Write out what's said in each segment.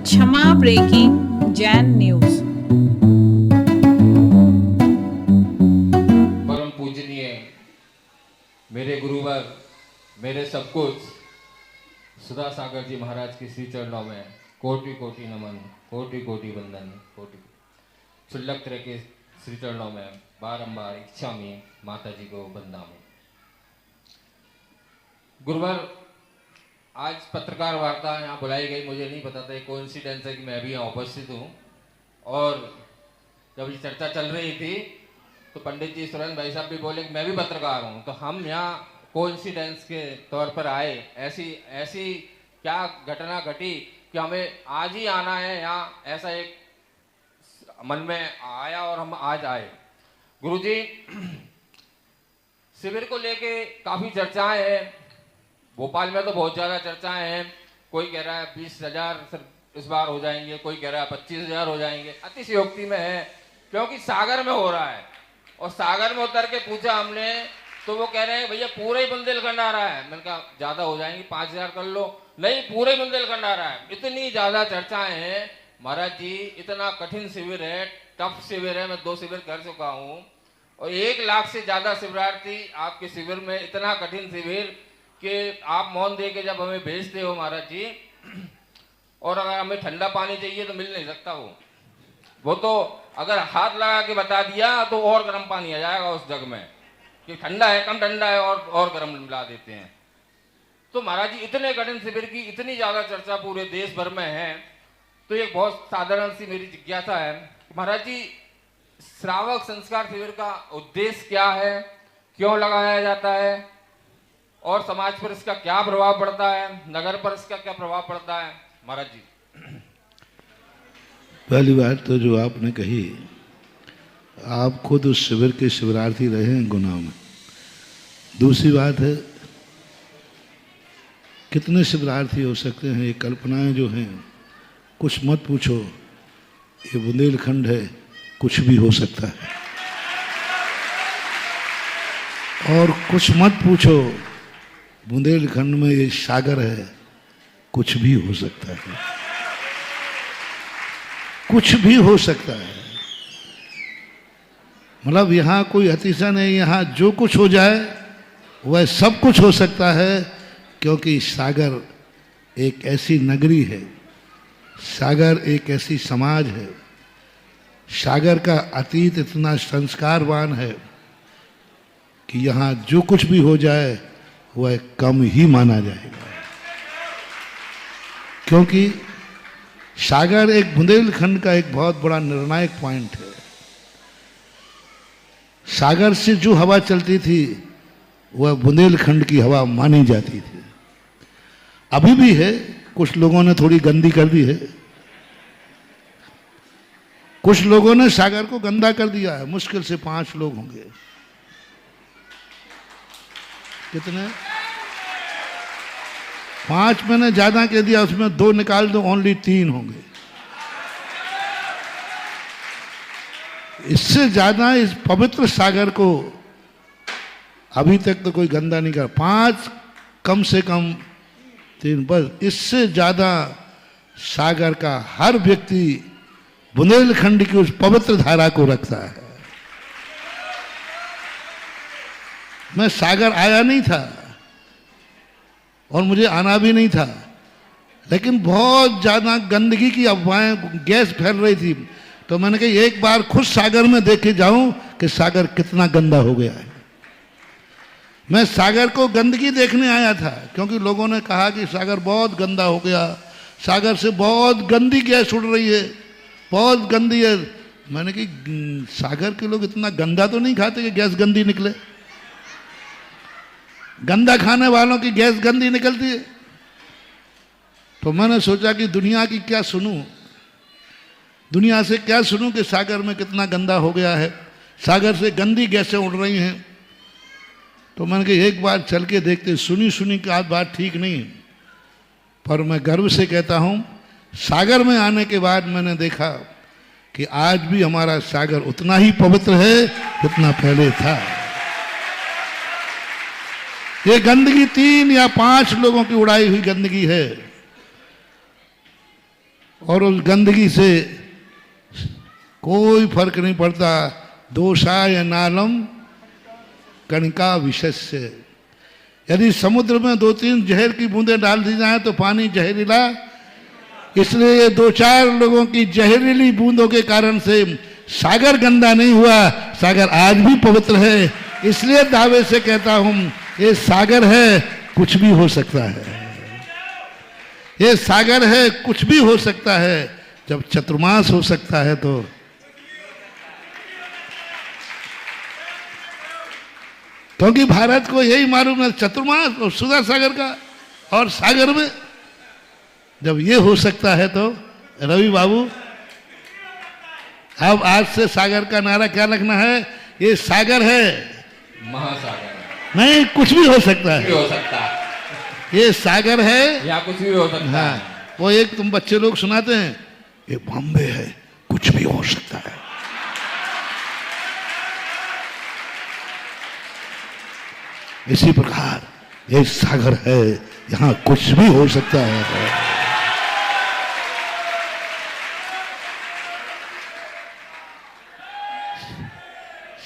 क्षमा breaking Jain news. परम पूजनीय मेरे गुरुवर, मेरे सब कुछ सुधा सागर जी महाराज के श्री चरणों में कोटि कोटि नमन, कोटि कोटि वंदन, कोटि क्षुल्लक तरह के श्री चरणों में बारंबार इच्छा में माता जी को वंदना। गुरुवर, आज पत्रकार वार्ता यहाँ बुलाई गई, मुझे नहीं पता था, कोइंसिडेंस है कि मैं भी यहाँ उपस्थित हूँ। और जब ये चर्चा चल रही थी तो पंडित जी सुरेंद्र भाई साहब भी बोले कि मैं भी पत्रकार हूँ, तो हम यहाँ कोइंसिडेंस के तौर पर आए। ऐसी क्या घटना घटी कि हमें आज ही आना है यहाँ, ऐसा एक मन में आया और हम आज आए। गुरुजी, शिविर को लेके काफ़ी चर्चाएं हैं, भोपाल में तो बहुत ज़्यादा चर्चाएं हैं। कोई कह रहा है 20,000 इस बार हो जाएंगे, कोई कह रहा है 25,000 हो जाएंगे। अतिशयोक्ति में है, क्योंकि सागर में हो रहा है। और सागर में उतर के पूछा हमने तो वो कह रहे हैं भैया पूरा ही बुंदेलखंड आ रहा है। मैंने कहा ज़्यादा हो जाएंगे, 5,000 कर लो। नहीं, पूरा ही बुंदेलखंड आ रहा है। इतनी ज़्यादा चर्चाएं हैं महाराज जी, इतना कठिन शिविर है, टफ शिविर है। मैं 2 शिविर कर चुका हूँ और 1 लाख से ज़्यादा शिविरार्थी आपके शिविर में। इतना कठिन शिविर कि आप मौन दे के जब हमें भेजते हो महाराज जी, और अगर हमें ठंडा पानी चाहिए तो मिल नहीं सकता। वो तो अगर हाथ लगा के बता दिया तो और गर्म पानी आ जाएगा उस जग में कि ठंडा है, कम ठंडा है, और गर्म मिला देते हैं। तो महाराज जी, इतने कठिन शिविर की इतनी ज़्यादा चर्चा पूरे देश भर में है, तो एक बहुत साधारण सी मेरी जिज्ञासा है महाराज जी, श्रावक संस्कार शिविर का उद्देश्य क्या है, क्यों लगाया जाता है, और समाज पर इसका क्या प्रभाव पड़ता है, नगर पर इसका क्या प्रभाव पड़ता है महाराज जी? पहली बात तो जो आपने कही, आप खुद उस शिविर के शिविरार्थी रहे हैं गुनाह में। दूसरी बात है, कितने शिविरार्थी हो सकते हैं, ये कल्पनाएं जो हैं, कुछ मत पूछो, ये बुंदेलखंड है, कुछ भी हो सकता है। और कुछ मत पूछो, बुंदेलखंड में ये सागर है, कुछ भी हो सकता है, कुछ भी हो सकता है। मतलब यहाँ कोई अतिशय नहीं, यहाँ जो कुछ हो जाए वह सब कुछ हो सकता है, क्योंकि सागर एक ऐसी नगरी है, सागर एक ऐसी समाज है, सागर का अतीत इतना संस्कारवान है कि यहाँ जो कुछ भी हो जाए वह कम ही माना जाएगा। क्योंकि सागर एक बुंदेलखंड का एक बहुत बड़ा निर्णायक पॉइंट है। सागर से जो हवा चलती थी वह बुंदेलखंड की हवा मानी जाती थी। अभी भी है, कुछ लोगों ने थोड़ी गंदी कर दी है, कुछ लोगों ने सागर को गंदा कर दिया है। मुश्किल से 5 लोग होंगे। कितने? 5 मैंने ज्यादा कह दिया, उसमें 2 निकाल दो, ओनली 3 होंगे। इससे ज्यादा इस पवित्र सागर को अभी तक तो कोई गंदा नहीं कर। 5 कम से कम 3, बस। इससे ज्यादा सागर का हर व्यक्ति बुंदेलखंड की उस पवित्र धारा को रखता है। मैं सागर आया नहीं था और मुझे आना भी नहीं था, लेकिन बहुत ज़्यादा गंदगी की अफवाहें, गैस फैल रही थी, तो मैंने कहा एक बार खुद सागर में देखे जाऊं कि सागर कितना गंदा हो गया है। मैं सागर को गंदगी देखने आया था, क्योंकि लोगों ने कहा कि सागर बहुत गंदा हो गया, सागर से बहुत गंदी गैस उड़ रही है, बहुत गंदी है। मैंने कहा सागर के लोग इतना गंदा तो नहीं खाते कि गैस गंदी निकले। गंदा खाने वालों की गैस गंदी निकलती है। तो मैंने सोचा कि दुनिया की क्या सुनूं, दुनिया से क्या सुनूं कि सागर में कितना गंदा हो गया है, सागर से गंदी गैसें उड़ रही हैं। तो मैंने कहा एक बार चल के देखते। सुनी की बात ठीक नहीं, पर मैं गर्व से कहता हूं, सागर में आने के बाद मैंने देखा कि आज भी हमारा सागर उतना ही पवित्र है जितना पहले था। ये गंदगी 3 या 5 लोगों की उड़ाई हुई गंदगी है, और उस गंदगी से कोई फर्क नहीं पड़ता। दोषाय नालम कणिका विशस्य। यदि समुद्र में 2-3 जहर की बूंदें डाल दी जाएं तो पानी जहरीला, इसलिए ये 2-4 लोगों की जहरीली बूंदों के कारण से सागर गंदा नहीं हुआ, सागर आज भी पवित्र है। इसलिए दावे से कहता हूं ये सागर है, कुछ भी हो सकता है। ये सागर है, कुछ भी हो सकता है। जब चतुर्मास हो सकता है तो क्योंकि भारत को यही मालूम है चतुर्मास और सुधा सागर का, और सागर में जब ये हो सकता है तो रवि बाबू अब आज से सागर का नारा क्या रखना है? ये सागर है, महासागर नहीं कुछ भी हो सकता है, हो सकता है। ये सागर है या कुछ भी हो सकता हाँ। है। वो एक तुम बच्चे लोग सुनाते हैं ये बॉम्बे है, कुछ भी हो सकता है। इसी प्रकार ये सागर है, यहां कुछ भी हो सकता है।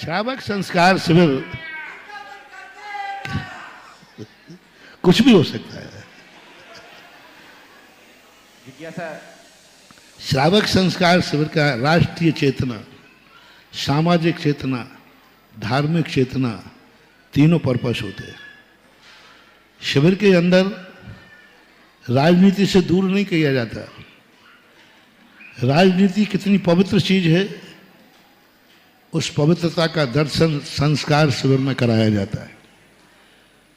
श्रावक संस्कार शिविर कुछ भी हो सकता है। श्रावक संस्कार शिविर का राष्ट्रीय चेतना, सामाजिक चेतना, धार्मिक चेतना, तीनों पर्पस होते हैं। शिविर के अंदर राजनीति से दूर नहीं किया जाता। राजनीति कितनी पवित्र चीज है, उस पवित्रता का दर्शन संस्कार शिविर में कराया जाता है।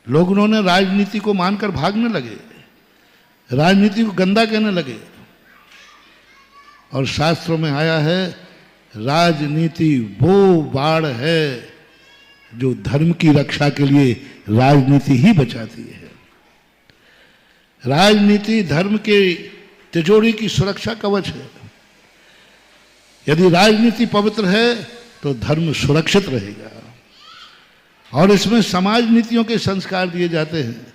लोग उन्होंने राजनीति को मानकर भागने लगे, राजनीति को गंदा कहने लगे, और शास्त्रों में आया है राजनीति वो बाढ़ है जो धर्म की रक्षा के लिए राजनीति ही बचाती है। राजनीति धर्म के तिजोरी की सुरक्षा कवच है। यदि राजनीति पवित्र है तो धर्म सुरक्षित रहेगा। और इसमें समाज नीतियों के संस्कार दिए जाते हैं,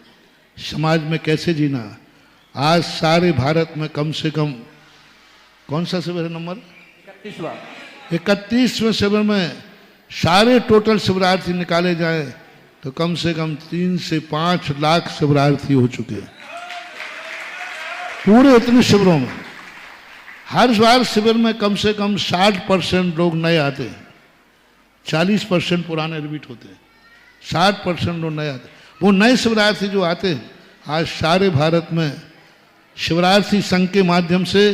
समाज में कैसे जीना। आज सारे भारत में कम से कम कौन सा शिविर है नंबर 31वें शिविर में सारे टोटल शिविरार्थी निकाले जाएं तो कम से कम 3 से 5 लाख शिविरार्थी हो चुके हैं पूरे इतने शिविरों में। हर बार शिविर में कम से कम 60% लोग नए आते हैं, 40% पुराने रिपीट होते हैं, 60% लोग नए आते हैं। वो नए शिविरार्थी जो आते हैं, आज सारे भारत में शिविरार्थी संघ के माध्यम से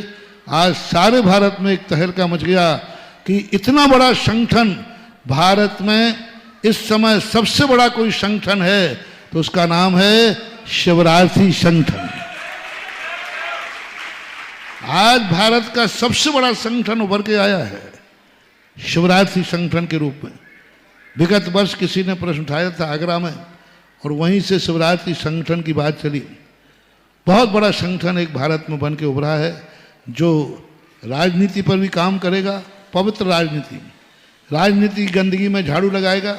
आज सारे भारत में एक तहलका मच गया कि इतना बड़ा संगठन भारत में इस समय सबसे बड़ा कोई संगठन है तो उसका नाम है शिविरार्थी संगठन। आज भारत का सबसे बड़ा संगठन उभर के आया है शिविरार्थी संगठन के रूप में। विगत वर्ष किसी ने प्रश्न उठाया था आगरा में, और वहीं से शिविरार्थी संगठन की बात चली। बहुत बड़ा संगठन एक भारत में बन के उभरा है जो राजनीति पर भी काम करेगा, पवित्र राजनीति, राजनीति गंदगी में झाड़ू लगाएगा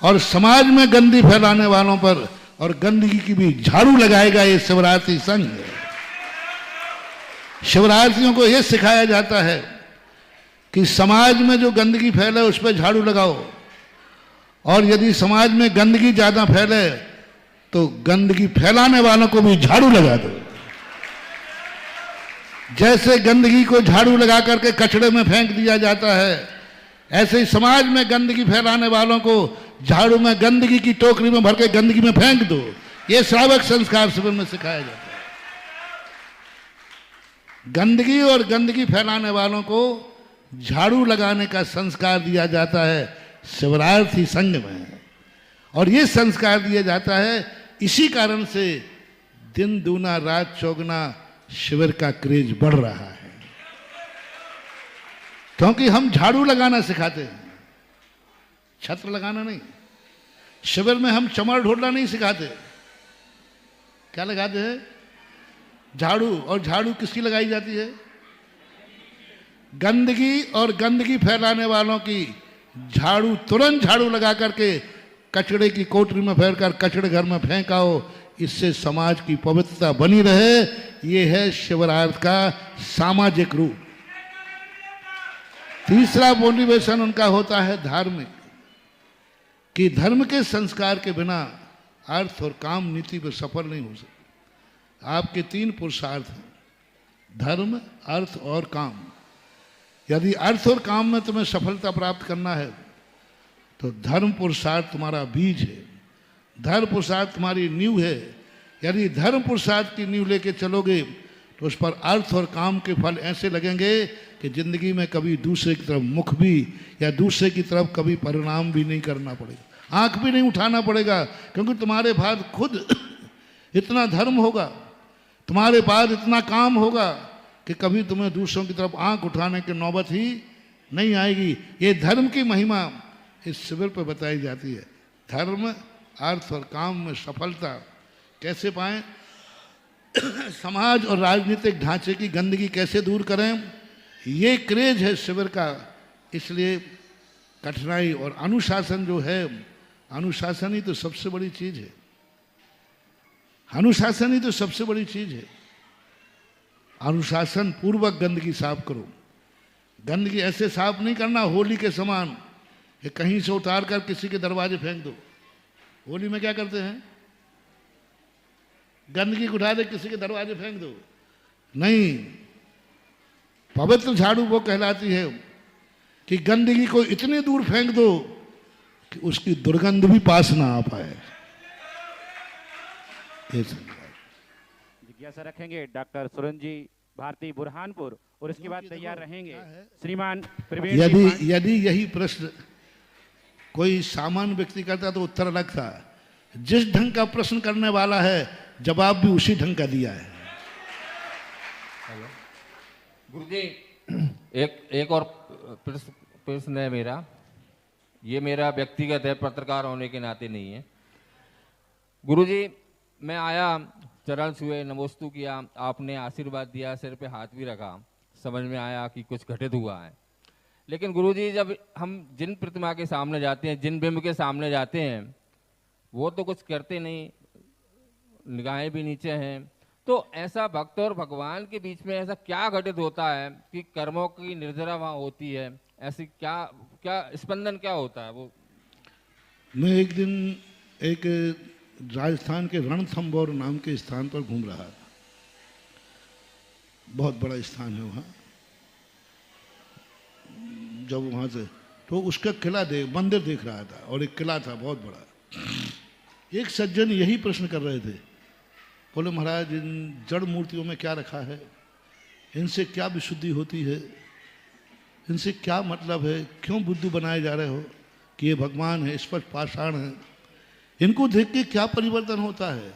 और समाज में गंदगी फैलाने वालों पर और गंदगी की भी झाड़ू लगाएगा। ये शिविरार्थी संघ है। शिविरार्थियों को यह सिखाया जाता है कि समाज में जो गंदगी फैले उस पर झाड़ू लगाओ, और यदि समाज में गंदगी ज्यादा फैले तो गंदगी फैलाने वालों को भी झाड़ू लगा दो। जैसे गंदगी को झाड़ू लगा करके कचड़े में फेंक दिया जाता है, ऐसे ही समाज में गंदगी फैलाने वालों को झाड़ू में गंदगी की टोकरी में भर के गंदगी में फेंक दो। ये श्रावक संस्कार शिविर में सिखाया जाता है। गंदगी और गंदगी फैलाने वालों को झाड़ू लगाने का संस्कार दिया जाता है शिविरार्थी संघ में, और ये संस्कार दिया जाता है। इसी कारण से दिन दूना रात चौगुना शिविर का क्रेज बढ़ रहा है, क्योंकि हम झाड़ू लगाना सिखाते हैं, छत्र लगाना नहीं। शिविर में हम चमर ढोलना नहीं सिखाते। क्या लगाते हैं? झाड़ू। और झाड़ू किसकी लगाई जाती है? गंदगी और गंदगी फैलाने वालों की झाड़ू, तुरंत झाड़ू लगा करके कचड़े की कोठरी में फेंक कर कचड़े घर में फेंक आओ। इससे समाज की पवित्रता बनी रहे। ये है शिवरार्थ का सामाजिक रूप। तीसरा मोटिवेशन उनका होता है धार्मिक, कि धर्म के संस्कार के बिना अर्थ और काम नीति पर सफल नहीं हो सकती। आपके 3 पुरुषार्थ हैं, धर्म, अर्थ और काम। यदि अर्थ और काम में तुम्हें सफलता प्राप्त करना है तो धर्म पुरुषार्थ तुम्हारा बीज है, धर्म पुरुषार्थ तुम्हारी नींव है। यदि धर्म पुरुषार्थ की नींव लेके चलोगे तो उस पर अर्थ और काम के फल ऐसे लगेंगे कि जिंदगी में कभी दूसरे की तरफ मुख भी या दूसरे की तरफ कभी परिणाम भी नहीं करना पड़ेगा, आंख भी नहीं उठाना पड़ेगा, क्योंकि तुम्हारे पास खुद इतना धर्म होगा, तुम्हारे पास इतना काम होगा कि कभी तुम्हें दूसरों की तरफ आंख उठाने की नौबत ही नहीं आएगी। ये धर्म की महिमा इस शिविर पर बताई जाती है। धर्म, अर्थ और काम में सफलता कैसे पाएं, समाज और राजनीतिक ढांचे की गंदगी कैसे दूर करें, ये क्रेज है शिविर का। इसलिए कठिनाई और अनुशासन जो है, अनुशासन ही तो सबसे बड़ी चीज है। अनुशासन ही तो सबसे बड़ी चीज है। अनुशासन पूर्वक गंदगी साफ करो। गंदगी ऐसे साफ नहीं करना होली के समान कि कहीं से उतार कर किसी के दरवाजे फेंक दो। होली में क्या करते हैं, गंदगी उठा दे किसी के दरवाजे फेंक दो। नहीं, पवित्र झाड़ू वो कहलाती है कि गंदगी को इतनी दूर फेंक दो कि उसकी दुर्गंध भी पास ना आ पाए। जिज्ञासा रखेंगे डॉक्टर सुरन जी भारती बुरहानपुर, और इसके बाद तैयार रहेंगे श्रीमान प्रवीण। यदि यही प्रश्न कोई सामान्य व्यक्ति करता तो उत्तर अलग था। जिस ढंग का प्रश्न करने वाला है जवाब भी उसी ढंग का दिया है। गुरुजी, एक और प्रश्न है मेरा। ये मेरा व्यक्तिगत है, पत्रकार होने के नाते नहीं है। गुरुजी, मैं आया, चरण छुए, नमोस्तु किया, आपने आशीर्वाद दिया, सिर पे हाथ भी रखा, समझ में आया कि कुछ घटित हुआ है। लेकिन गुरुजी, जब हम जिन प्रतिमा के सामने जाते हैं, जिन बिंब के सामने जाते हैं, वो तो कुछ करते नहीं, निगाहें भी नीचे हैं। तो ऐसा भक्त और भगवान के बीच में ऐसा क्या घटित होता है कि कर्मों की निर्जरा वहाँ होती है? ऐसी क्या स्पंदन क्या होता है वो? मैं एक दिन एक राजस्थान के रणथंभौर नाम के स्थान पर घूम रहा था। बहुत बड़ा स्थान है वहाँ। जब वहाँ से तो उसका किला मंदिर देख रहा था, और एक किला था बहुत बड़ा। एक सज्जन यही प्रश्न कर रहे थे, बोले महाराज, इन जड़ मूर्तियों में क्या रखा है, इनसे क्या विशुद्धि होती है, इनसे क्या मतलब है, क्यों बुद्धू बनाए जा रहे हो कि ये भगवान है, स्पष्ट पाषाण है, इनको देख के क्या परिवर्तन होता है,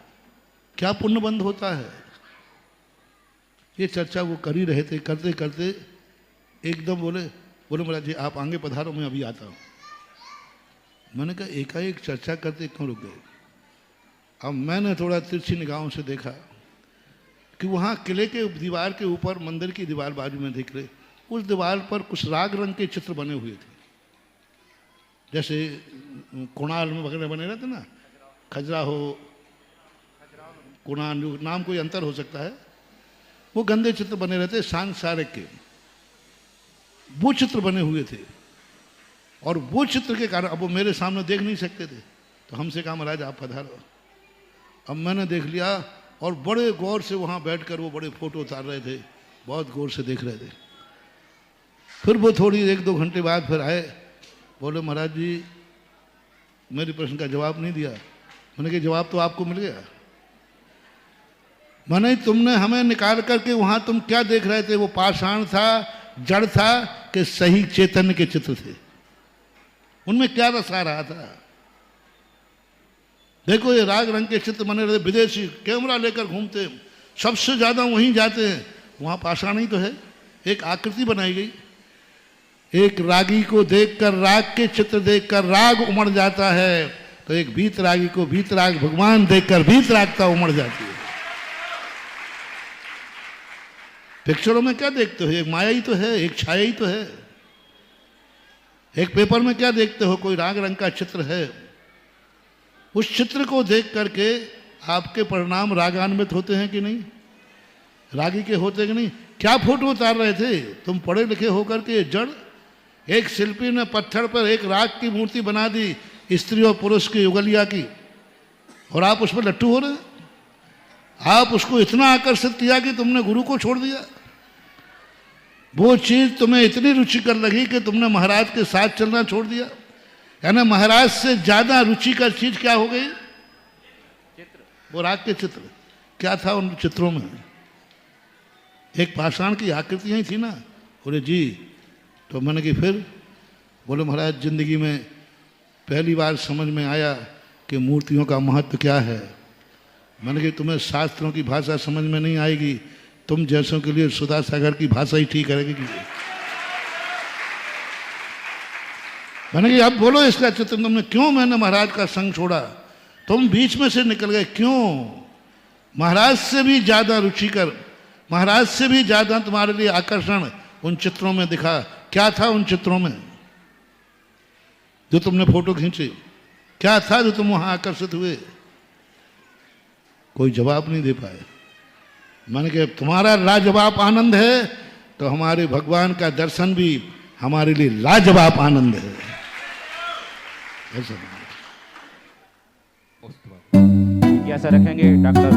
क्या पुण्य बंध होता है। ये चर्चा वो कर ही रहे थे। करते करते एकदम बोले महाराज जी आप आगे पधारो, मैं अभी आता हूँ। मैंने कहा एकाएक चर्चा करते क्यों रुक गए? अब मैंने थोड़ा तिरछी निगाहों से देखा कि वहाँ किले के दीवार के ऊपर, मंदिर की दीवार बाजू में दिख रहे, उस दीवार पर कुछ राग रंग के चित्र बने हुए थे, जैसे कुणाल में वगैरह बने रहते ना, खजुराहो, कुणाल, नाम कोई अंतर हो सकता है, वो गंदे चित्र बने रहते सांसारिक के, वो चित्र बने हुए थे। और वो चित्र के कारण अब वो मेरे सामने देख नहीं सकते थे, तो हमसे कहा महाराज आप पधारो। अब मैंने देख लिया, और बड़े गौर से वहाँ बैठकर वो बड़े फोटो उतार रहे थे, बहुत गौर से देख रहे थे। फिर वो थोड़ी 1-2 घंटे बाद फिर आए, बोले महाराज जी मेरे प्रश्न का जवाब नहीं दिया। मैंने कहा जवाब तो आपको मिल गया। मैंने तुमने हमें निकाल करके वहाँ तुम क्या देख रहे थे, वो पाषाण था, जड़ था, कि सही चैतन्य के चित्र थे, उनमें क्या रस आ रहा था। देखो ये राग रंग के चित्र बने रहते, विदेशी कैमरा लेकर घूमते, सबसे ज्यादा वहीं जाते हैं, वहां पाषाण ही तो है। एक आकृति बनाई गई, एक रागी को देखकर, राग के चित्र देखकर राग उमड़ जाता है, तो एक भीत रागी को भीत राग भगवान देखकर भीत रागता उमड़ जाती है। पिक्चरों में क्या देखते हो, एक माया ही तो है, एक छाया ही तो है। एक पेपर में क्या देखते हो, कोई राग रंग का चित्र है, उस चित्र को देख करके आपके परिणाम रागान्वित होते हैं कि नहीं, रागी के होते कि नहीं? क्या फोटो उतार रहे थे तुम पढ़े लिखे होकर के जड़? एक शिल्पी ने पत्थर पर एक राग की मूर्ति बना दी, स्त्री और पुरुष की युगलिया की, और आप उस पर लट्टू हो रहे। आप उसको इतना आकर्षित किया कि तुमने गुरु को छोड़ दिया। वो चीज तुम्हें इतनी रुचिकर लगी कि तुमने महाराज के साथ चलना छोड़ दिया। यानी महाराज से ज्यादा रुचिकर चीज क्या हो गई? वो राग के चित्र। क्या था उन चित्रों में? एक पाषाण की आकृतियां ही थी ना। बोले जी, तो मैंने कि फिर? बोले महाराज जिंदगी में पहली बार समझ में आया कि मूर्तियों का महत्व क्या है। मैंने कि तुम्हें शास्त्रों की भाषा समझ में नहीं आएगी, तुम जैसों के लिए सुधा सागर की भाषा ही ठीक रहेगी। मैंने कि अब बोलो इसका चित्र तुमने क्यों? मैंने महाराज का संग छोड़ा, तुम बीच में से निकल गए क्यों? महाराज से भी ज्यादा रुचिकर, महाराज से भी ज्यादा तुम्हारे लिए आकर्षण उन चित्रों में दिखा। क्या था उन चित्रों में जो तुमने फोटो खींचे? क्या था जो तुम वहां आकर्षित हुए? कोई जवाब नहीं दे पाए। मैंने कहा तुम्हारा लाजवाब आनंद है तो हमारे भगवान का दर्शन भी हमारे लिए लाजवाब आनंद है। ऐसा जिज्ञासा रखेंगे डॉक्टर